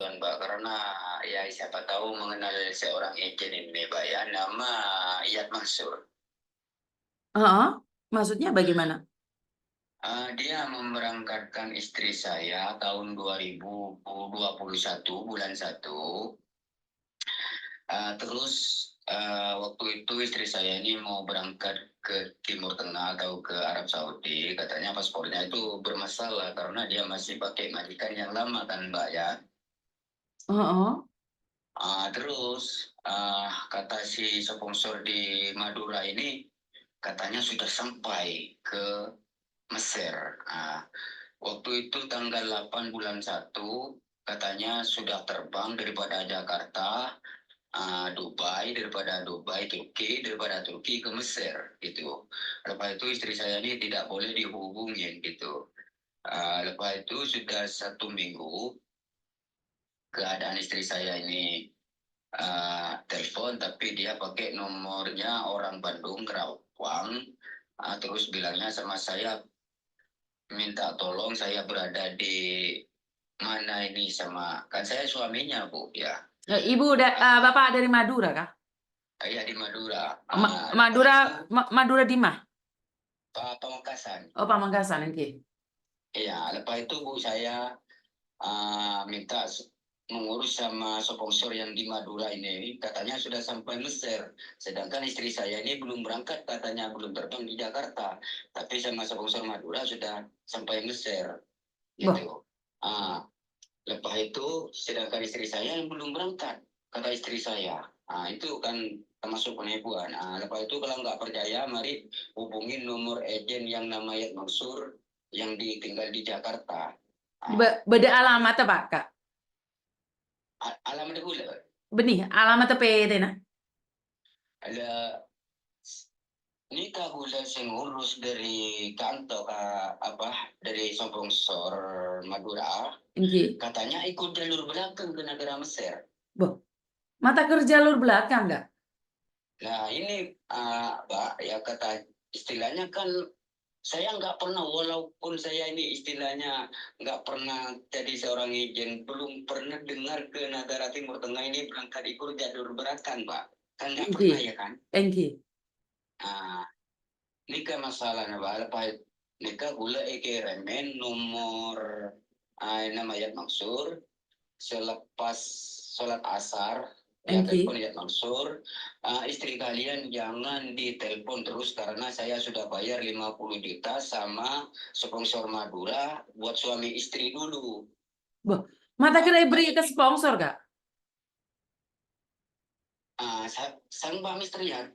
bantuan, Mbak, karena ya siapa tahu mengenal seorang agent ini, Mbak, ya, nama Iyad Mansur. Heeh, maksudnya bagaimana? Dia memberangkatkan istri saya tahun 2021 bulan 1. Terus waktu itu istri saya ini mau berangkat ke Timur Tengah atau ke Arab Saudi, katanya paspornya itu bermasalah karena dia masih pakai majikan yang lama kan, Mbak, ya. Heeh. Terus kata si sponsor di Madura ini katanya sudah sampai ke Mesir. Waktu itu tanggal 8 bulan 1 katanya sudah terbang daripada Jakarta, Dubai, daripada Dubai, Turki, daripada Turki ke Mesir gitu. Lepas itu istri saya ini tidak boleh dihubungin gitu. Lepas itu sudah 1 minggu keadaan istri saya ini telepon, tapi dia pakai nomornya orang Bandung, Kerawang. Terus bilangnya sama saya, minta tolong saya berada di mana ini sama, kan saya suaminya, Bu, ya. Ibu Bapak dari Madura kah? Saya di Madura. Lepas Madura itu Madura di mana? Pamekasan. Oh, Pamekasan, oke. Iya, lepas itu Bu, saya minta mengurus sama sponsor yang di Madura ini, katanya sudah sampai Mesir. Sedangkan istri saya ini belum berangkat, katanya belum terbang di Jakarta. Tapi sama sponsor Madura sudah sampai Mesir, gitu. Ah, Lepas itu, sedangkan istri saya yang belum berangkat, kata istri saya. Itu kan termasuk penipuan. Lepas itu kalau nggak percaya, mari hubungin nomor agen yang namanya Mansur yang tinggal di Jakarta. Beda alamat Pak, Kak? Alamat gula. Benih, alamat PT nah. Ada nikah gula sing ngurus dari kantor dari sponsor Madura. Katanya ikut jalur belakang ke negara Mesir. Boh, mata kerja jalur belakang nggak? Nah ini Pak, ya kata istilahnya kan saya nggak pernah, walaupun saya ini istilahnya nggak pernah jadi seorang agen, belum pernah dengar ke negara Timur Tengah ini berangkat ikut jalur belakang, Pak. Kan nggak pernah ya kan? Ini kan masalahnya, Pak. Lepas nikah gula remen nomor nama Yat Mansur selepas sholat asar. Ya, telepon Yat Mansur. Istri kalian jangan ditelepon terus karena saya sudah bayar 50 juta sama sponsor Madura buat suami istri dulu. Boh, mata kira beri ke sponsor Kak? Sang Pak Misteri ya.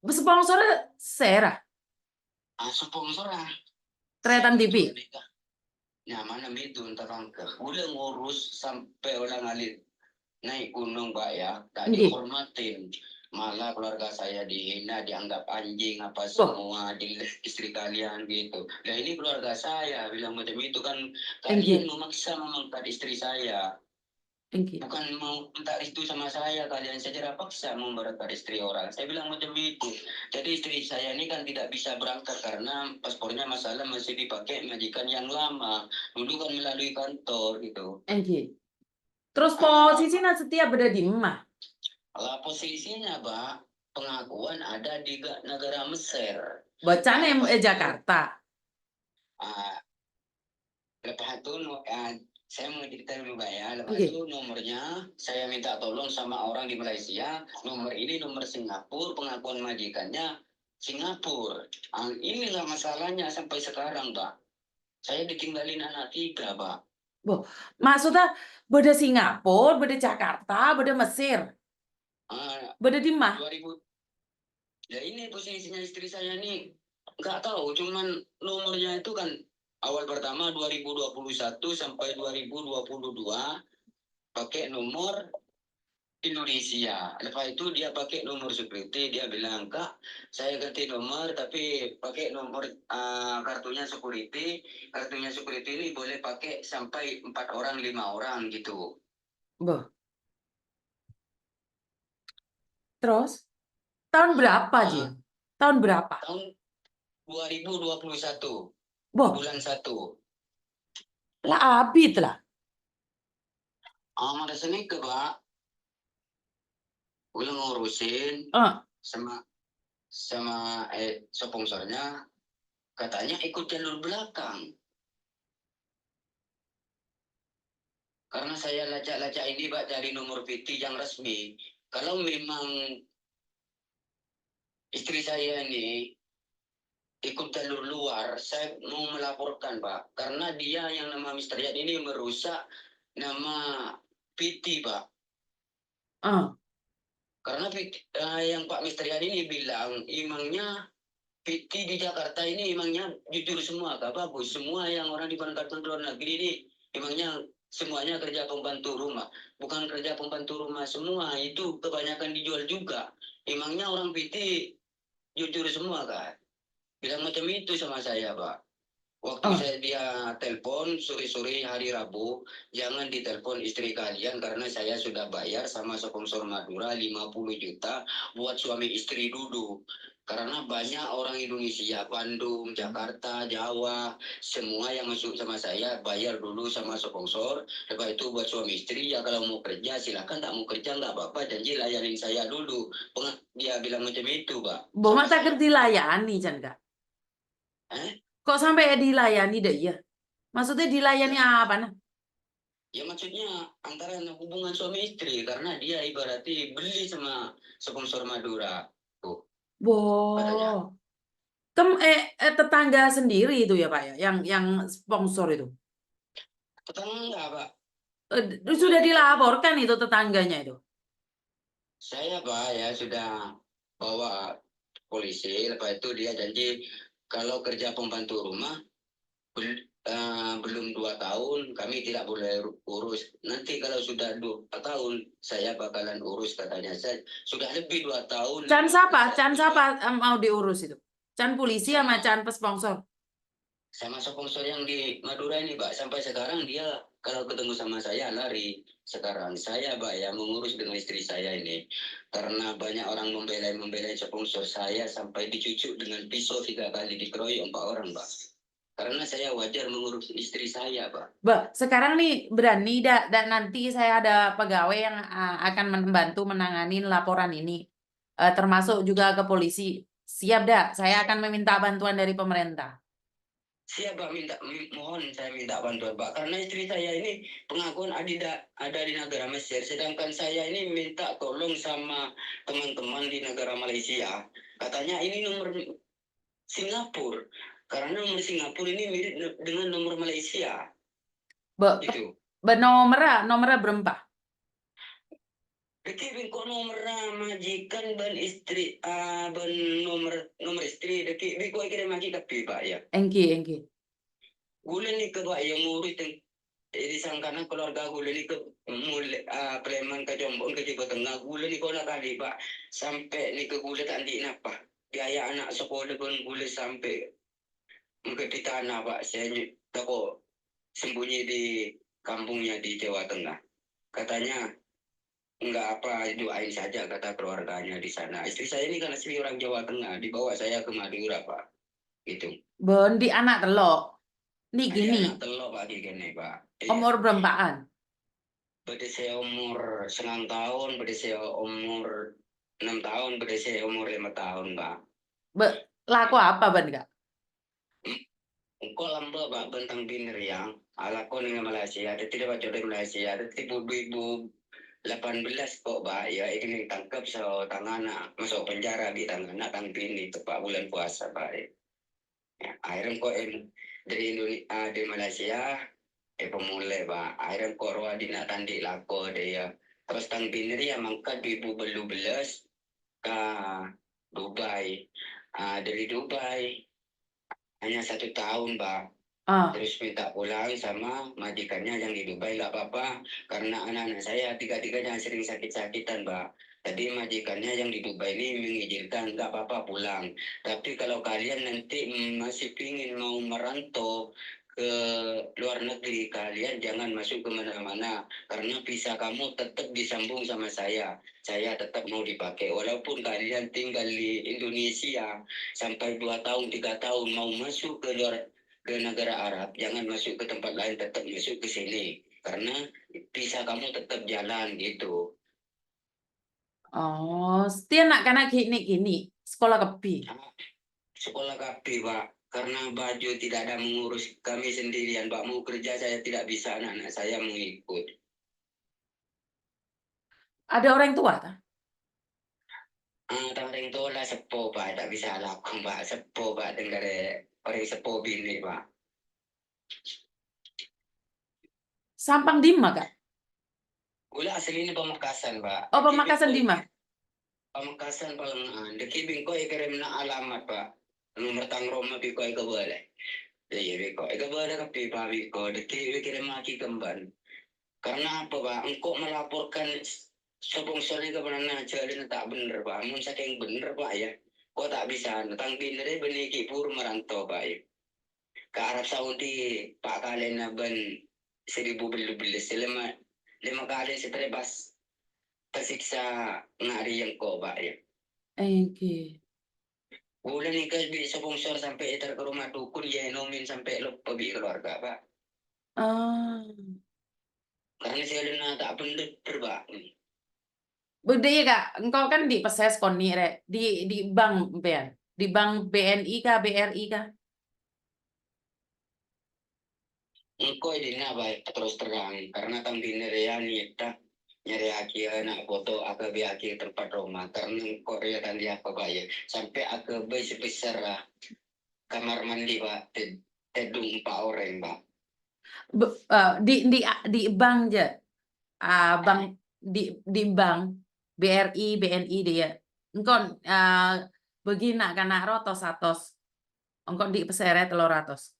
Sponsornya Serah. Sponsor Tretan TV. Nah, mana itu terang ke. Udah ngurus sampai orang alit naik gunung, Pak, ya. Tak dihormatin. Malah keluarga saya dihina, dianggap anjing apa semua, di istri kalian gitu. Nah ini keluarga saya bilang macam itu kan, kalian memaksa mengangkat istri saya. Bukan mau minta restu sama saya, kalian saja paksa memberangkat istri orang. Saya bilang macam itu. Jadi istri saya ini kan tidak bisa berangkat karena paspornya masalah masih dipakai majikan yang lama. Dulu kan melalui kantor gitu. Terus posisinya setiap berada di mana? Posisinya, Pak, pengakuan ada di negara Mesir. Bacaan Jakarta. Lepas itu saya mau cerita dulu, Pak, ya. Lepas itu nomornya saya minta tolong sama orang di Malaysia. Nomor ini nomor Singapura, pengakuan majikannya Singapura. Inilah masalahnya sampai sekarang, Pak. Saya ditinggalin anak 3, Pak. Maksudnya beda Singapura, beda Jakarta, beda Mesir. Beda di mana? Ya ini posisinya istri saya nih nggak tahu, cuman nomornya itu kan awal pertama 2021 sampai 2022 pakai nomor Indonesia. Lepas itu dia pakai nomor security, dia bilang, Kak, saya ganti nomor tapi pakai nomor kartunya security. Kartunya security ini boleh pakai sampai 4 orang, 5 orang gitu. Terus tahun berapa Ji? Tahun berapa? Tahun 2021 bulan 1. Lah abit lah. Ada Senin ke Pak, udah ngurusin Ah, sama sponsornya, katanya ikut jalur belakang. Karena saya lacak-lacak ini Pak dari nomor PT yang resmi. Kalau memang istri saya ini ikut jalur luar, saya mau melaporkan Pak. Karena dia yang nama Mr. Yat ini merusak nama PT Pak. ah. Karena yang Pak Mr. Yat ini bilang, emangnya PT di Jakarta ini emangnya jujur semua Kak, bagus. Semua yang orang diberangkatkan ke luar negeri ini emangnya semuanya kerja pembantu rumah. Bukan kerja pembantu rumah semua, itu kebanyakan dijual juga. Emangnya orang PT jujur semua Kak. Bilang macam itu sama saya Pak. Waktu Ah. saya dia telepon sore-sore hari Rabu, jangan ditelepon istri kalian karena saya sudah bayar sama sponsor Madura 50 juta buat suami istri duduk. Karena banyak orang Indonesia, Bandung, Jakarta, Jawa, semua yang masuk sama saya bayar dulu sama sponsor. Lepas itu buat suami istri, ya kalau mau kerja silakan, tak mau kerja nggak apa-apa, janji layanin saya dulu. Dia bilang macam itu, Pak. Bomak Sama tak saya. kerti layani, Chan, Kak. Eh? Kok sampai dilayani deh ya? Maksudnya dilayani apa nah? Ya maksudnya antara hubungan suami istri karena dia ibaratnya beli sama sponsor Madura. Tuh, katanya. Wow. Tetangga sendiri itu ya Pak ya, yang sponsor itu. Tetangga, Pak. Sudah dilaporkan itu tetangganya itu. Saya, Pak, ya sudah bawa polisi. Lepas itu dia janji kalau kerja pembantu rumah belum 2 tahun kami tidak boleh urus. Nanti kalau sudah 2 tahun saya bakalan urus katanya. Saya sudah lebih 2 tahun. Chan siapa? Chan siapa mau diurus itu? Chan polisi sama Sama Chan sponsor? sama sponsor yang di Madura ini Pak, sampai sekarang dia kalau ketemu sama saya lari. Sekarang saya Pak ya mengurus dengan istri saya ini karena banyak orang membela sponsor saya sampai dicucuk dengan pisau 3 kali, dikeroyok 4 orang Pak, karena saya wajar mengurus istri saya Pak. Sekarang nih berani dan nanti saya ada pegawai yang akan membantu menangani laporan ini, termasuk juga ke polisi. Siap dah, saya akan meminta bantuan dari pemerintah. Siapa mohon saya minta bantuan Pak, karena istri saya ini pengakuan ada di negara Mesir, sedangkan saya ini minta tolong sama teman-teman di negara Malaysia. Katanya ini nomor Singapura, karena nomor Singapura ini mirip dengan nomor Malaysia. Gitu. Nomornya berapa? Deki kok nomor majikan ban istri ban nomor istri deki kok kira magi kapi Pak ya. Engki. Gulen ni ke Pak yang ngurus disangkana keluarga gulen ni ke mulai Pleman ke Jombon ke Jawa Tengah, gulen ni kau nak kali Pak sampai ni ke gulen tak di napa biaya anak sekolah pun gulen sampai mungkin di tanah Pak. Saya tako sembunyi di kampungnya di Jawa Tengah. Katanya enggak apa, doain saja kata keluarganya di sana. Istri saya ini kan asli orang Jawa Tengah, dibawa saya ke Madura Pak. Gitu. Di anak telok. Nih Ada gini, anak telok Pak gini Pak. Iya. umur berapaan? Beda saya umur 9 tahun, beda saya umur 6 tahun, beda saya umur 5 tahun Pak. Laku apa ban Kak? Engkau lamba Pak bentang biner yang ala ko dengan Malaysia, ada tidak baca dari Malaysia, ada tipu 2018 kok Pak, ya ini tangkap so tangan masuk penjara di tangan tang bini itu Pak bulan puasa Pak. Ya, akhirnya kok dari Indonesia di Malaysia pemulai Pak, akhirnya kok roa di nak tandi lako dia. Terus tang biner ya mangkat 2012 ke Dubai. Dari Dubai hanya 1 tahun Pak. Terus minta pulang sama majikannya yang di Dubai, nggak apa-apa karena anak-anak saya tiga-tiganya sering sakit-sakitan Mbak. Tadi majikannya yang di Dubai ini mengizinkan nggak apa-apa pulang. Tapi kalau kalian nanti masih pingin mau merantau ke luar negeri, kalian jangan masuk ke mana-mana karena visa kamu tetap disambung sama saya. Saya tetap mau dipakai walaupun kalian tinggal di Indonesia sampai 2 tahun 3 tahun mau masuk ke negara Arab, jangan masuk ke tempat lain, tetap masuk ke sini. karena visa kamu tetap jalan gitu. Oh, setia nak karena gini sekolah kebi. Sekolah KP, Pak. Karena baju tidak ada mengurus kami sendirian, Pak. Mau kerja saya tidak bisa, anak-anak saya mau ikut. Ada orang tua tak? Orang tua lah sepo, Pak. Tak bisa laku, Pak. Sepo, Pak. Dengar orang sepo bini, Pak. Sampang Dima kak? Gula asli ini Pamekasan, Pak. Oh, Pamekasan Dima. Pamekasan, Pak. Deki bingko kirim na alamat, Pak. Nomor tang Roma biko ika boleh. Iya, biko. Ika boleh kapi, Pak, biko. Deki kirim lagi kemban. Karena apa, Pak? Engkau melaporkan sponsornya ke mana jalan tak bener, Pak. Mun saking bener, Pak, ya. Kok tak bisa? Tang bener beniki pur merantau, Pak, ya. Ke Arab Saudi, Pak, kalian ban 1000 beli lima kali seterbas tersiksa ngari yang kau, Pak, ya. Okay. Bulan ini kan bisa sponsor sampai ke rumah dukun, ya nomin sampai lupa bi keluarga, Pak. Karena saya tak bener, Pak. Bude kak, engkau kan di peses koni rek di bank BN, di bank BNI kah BRI kah? Engkau ini apa terus terang karena tampilnya ya tak nyari aki anak foto aku aki tempat rumah karena Korea kan dia apa bayar sampai aku sebesar kamar mandi, Pak, tedung 4 orang, Pak. Di bank aja, bank di bank BRI BNI dia. Engkau begina karena rotos atos, engkau di peseret telur ratus.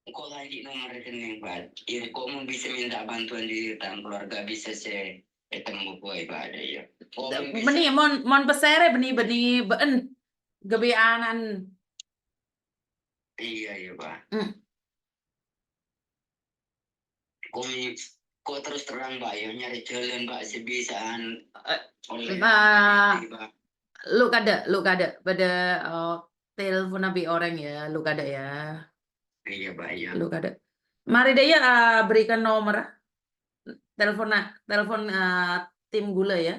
Engkau lagi nomor rekening, Pak. Ya, kok mau bisa minta bantuan di keluarga bisa saya ketemu gue, Pak, ada ya. Benih mon pesere benih ben gebeanan. Iya, Pak. Kok terus terang, Pak, ya nyari jalan, Pak, sebisaan oleh Pak. Lu kada pada telepon nabi orang ya, lu kada ya. Iya, Pak, ya. Lu kada. Mari deh ya berikan nomor telepon tim gula ya.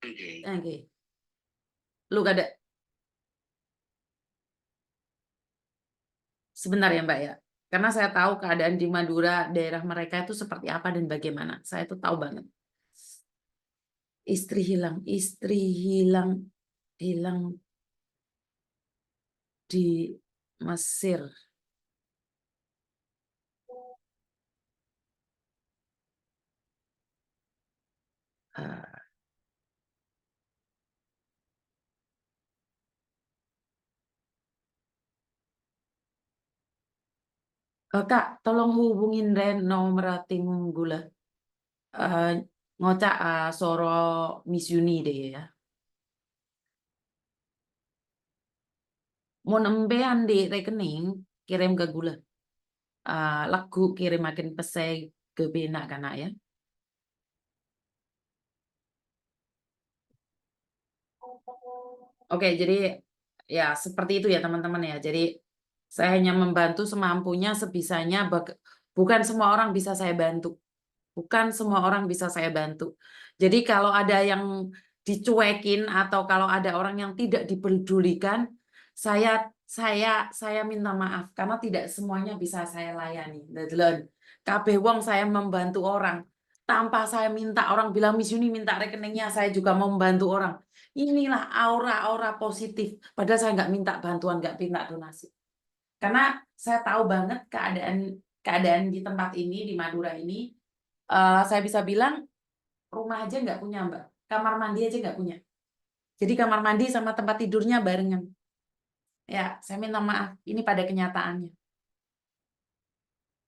Oke. Lu kada. Sebentar ya, Mbak ya. Karena saya tahu keadaan di Madura, daerah mereka itu seperti apa dan bagaimana. Saya itu tahu banget. Istri hilang di Mesir. Kak, tolong hubungin Ren nomor tim gula. Ngocak soro Miss Yuni deh ya. Mau nembean di rekening, kirim ke gula. Lagu kirim makin pesai ke bena kana ya. Oke, jadi ya seperti itu ya teman-teman ya. Jadi saya hanya membantu semampunya, sebisanya. Bukan semua orang bisa saya bantu. Bukan semua orang bisa saya bantu. Jadi kalau ada yang dicuekin atau kalau ada orang yang tidak dipedulikan, saya minta maaf karena tidak semuanya bisa saya layani. Dadelen, kabeh wong saya membantu orang. Tanpa saya minta orang bilang Miss Yuni minta rekeningnya, saya juga mau membantu orang. Inilah aura-aura positif. Padahal saya nggak minta bantuan, nggak minta donasi. Karena saya tahu banget keadaan di tempat ini, di Madura ini, saya bisa bilang rumah aja nggak punya, Mbak. Kamar mandi aja nggak punya. Jadi kamar mandi sama tempat tidurnya barengan. Ya, saya minta maaf. Ini pada kenyataannya.